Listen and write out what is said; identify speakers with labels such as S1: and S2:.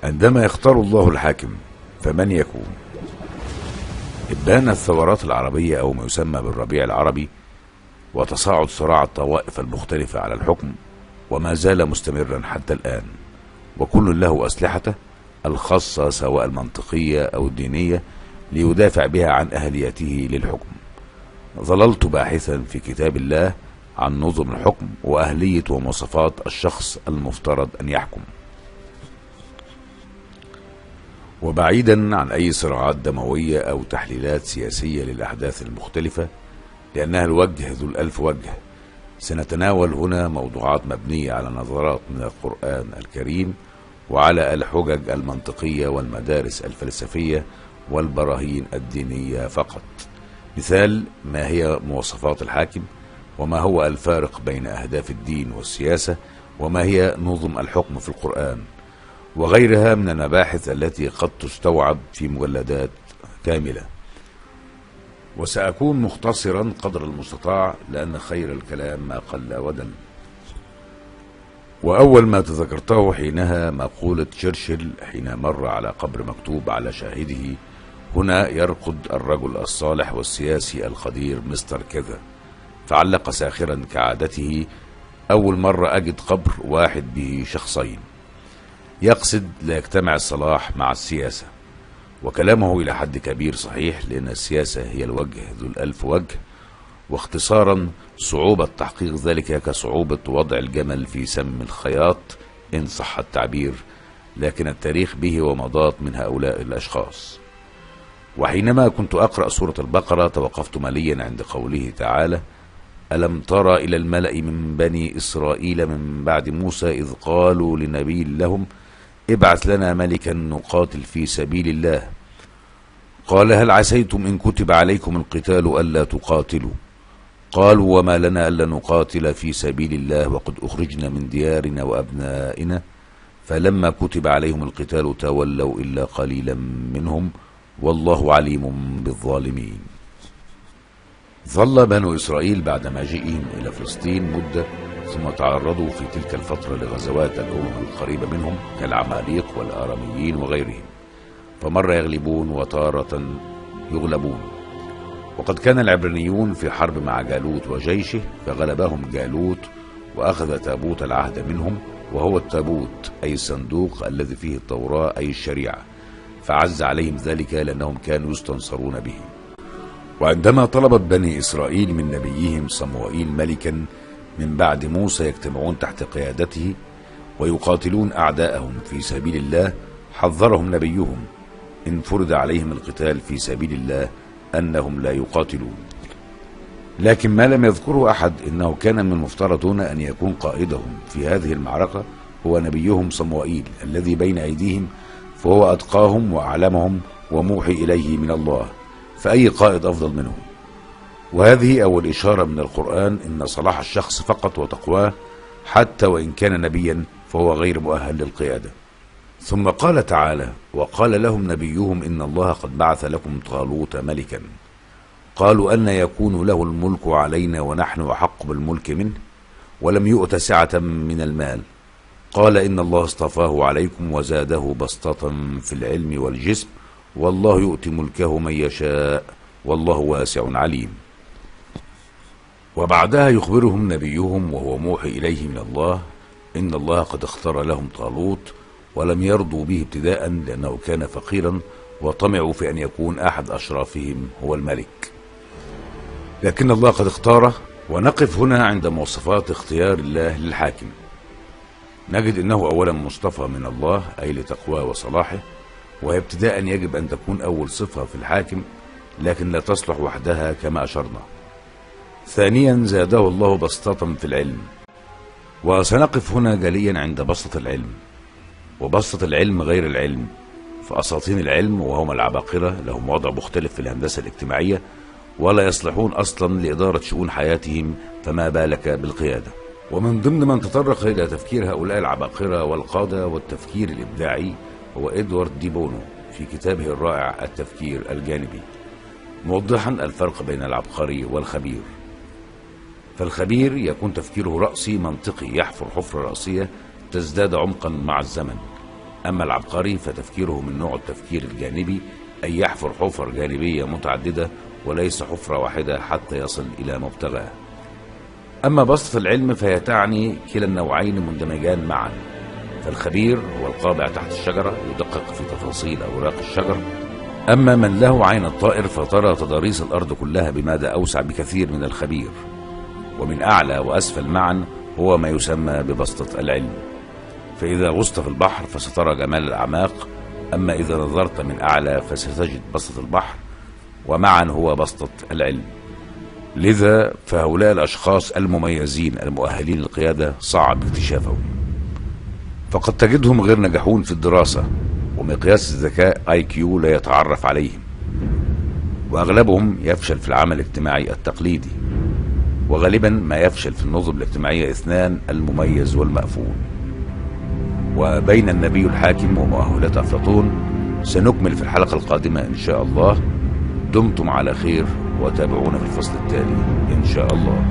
S1: عندما يختار الله الحاكم فمن يكون؟ إبان الثورات العربية أو ما يسمى بالربيع العربي وتصاعد صراع الطوائف المختلفة على الحكم وما زال مستمرا حتى الآن، وكل له أسلحته الخاصة سواء المنطقية أو الدينية ليدافع بها عن أهليته للحكم. ظللت باحثا في كتاب الله عن نظم الحكم وأهلية ومواصفات الشخص المفترض أن يحكم، وبعيدا عن أي صراعات دموية أو تحليلات سياسية للأحداث المختلفة لأنها الوجه ذو الألف وجه. سنتناول هنا موضوعات مبنية على نظرات من القرآن الكريم وعلى الحجج المنطقية والمدارس الفلسفية والبراهين الدينية فقط. مثال: ما هي مواصفات الحاكم؟ وما هو الفارق بين أهداف الدين والسياسة؟ وما هي نظم الحكم في القرآن؟ وغيرها من المباحث التي قد تستوعب في مجلدات كاملة. وسأكون مختصرا قدر المستطاع لأن خير الكلام ما قل ودل. وأول ما تذكرته حينها مقولة تشرشل حين مر على قبر مكتوب على شاهده: هنا يرقد الرجل الصالح والسياسي القدير مستر كذا. فعلق ساخرا كعادته: أول مرة أجد قبر واحد به شخصين. يقصد لا يجتمع الصلاح مع السياسة، وكلامه إلى حد كبير صحيح لأن السياسة هي الوجه ذو الألف وجه، واختصارا صعوبة تحقيق ذلك كصعوبة وضع الجمل في سم الخياط إن صح التعبير، لكن التاريخ به ومضات من هؤلاء الأشخاص. وحينما كنت أقرأ سورة البقرة توقفت مليا عند قوله تعالى: ألم تر إلى الملأ من بني إسرائيل من بعد موسى إذ قالوا لنبي لهم ابعث لنا ملكا نقاتل في سبيل الله قال هل عسيتم إن كتب عليكم القتال ألا تقاتلوا قالوا وما لنا ألا نقاتل في سبيل الله وقد أخرجنا من ديارنا وأبنائنا فلما كتب عليهم القتال تولوا إلا قليلا منهم والله عليم بالظالمين. ظل بنو إسرائيل بعد مجيئهم إلى فلسطين مدة، ثم تعرضوا في تلك الفترة لغزوات الأمم القريبة منهم كالعماليق والآراميين وغيرهم، فمرة يغلبون وتارة يغلبون. وقد كان العبرانيون في حرب مع جالوت وجيشه فغلبهم جالوت وأخذ تابوت العهد منهم، وهو التابوت أي الصندوق الذي فيه التوراة أي الشريعة، فعز عليهم ذلك لأنهم كانوا يستنصرون به. وعندما طلبت بني إسرائيل من نبيهم صموئيل ملكا من بعد موسى يجتمعون تحت قيادته ويقاتلون أعداءهم في سبيل الله، حذرهم نبيهم إن فرض عليهم القتال في سبيل الله أنهم لا يقاتلون. لكن ما لم يذكره أحد إنه كان من المفترض هنا أن يكون قائدهم في هذه المعركة هو نبيهم صموئيل الذي بين أيديهم، فهو أتقاهم وأعلمهم وموحي إليه من الله، فأي قائد أفضل منه. وهذه أول إشارة من القرآن إن صلاح الشخص فقط وتقواه حتى وإن كان نبيا فهو غير مؤهل للقيادة. ثم قال تعالى: وقال لهم نبيهم إن الله قد بعث لكم طالوت ملكا قالوا أن يكون له الملك علينا ونحن أحق بالملك منه ولم يؤت سعة من المال قال إن الله اصطفاه عليكم وزاده بسطة في العلم والجسم والله يؤتي ملكه من يشاء والله واسع عليم. وبعدها يخبرهم نبيهم وهو موحي إليه من الله إن الله قد اختار لهم طالوت ولم يرضوا به ابتداء لأنه كان فقيرا وطمعوا في أن يكون أحد أشرافهم هو الملك، لكن الله قد اختاره. ونقف هنا عند مواصفات اختيار الله للحاكم. نجد أنه أولا مصطفى من الله أي لتقواه وصلاحه، وهي ابتداء يجب أن تكون أول صفة في الحاكم، لكن لا تصلح وحدها كما أشرنا. ثانيا زاده الله بسطة في العلم، وسنقف هنا جليا عند بسطة العلم. وبسطة العلم غير العلم، فأساطين العلم وهم العباقرة لهم وضع مختلف في الهندسة الاجتماعية ولا يصلحون أصلا لإدارة شؤون حياتهم، فما بالك بالقيادة. ومن ضمن من تطرق إلى تفكير هؤلاء العباقرة والقادة والتفكير الإبداعي هو إدوارد دي بونو في كتابه الرائع التفكير الجانبي، موضحا الفرق بين العبقري والخبير. فالخبير يكون تفكيره رأسي منطقي يحفر حفرة رأسية تزداد عمقا مع الزمن، أما العبقري فتفكيره من نوع التفكير الجانبي، أي يحفر حفر جانبية متعددة وليس حفرة واحدة حتى يصل إلى مبتغاه. أما بسطة العلم فهي تعني كلا النوعين مندمجان معا، فالخبير هو القابع تحت الشجرة يدقق في تفاصيل أوراق الشجر، أما من له عين الطائر فترى تضاريس الأرض كلها بمدى أوسع بكثير من الخبير. ومن أعلى وأسفل معا هو ما يسمى ببسطة العلم، فإذا غصت في البحر فسترى جمال الأعماق، أما إذا نظرت من أعلى فستجد بسطة البحر، ومعا هو بسطة العلم. لذا فهؤلاء الأشخاص المميزين المؤهلين للقيادة صعب اكتشافهم، فقد تجدهم غير ناجحون في الدراسة، ومقياس الذكاء IQ لا يتعرف عليهم، وأغلبهم يفشل في العمل الاجتماعي التقليدي، وغالبا ما يفشل في النظم الاجتماعية اثنان: المميز والمأفول. وبين النبي الحاكم ومؤهلات أفلاطون سنكمل في الحلقة القادمة إن شاء الله. دمتم على خير وتابعونا في الفصل التالي إن شاء الله.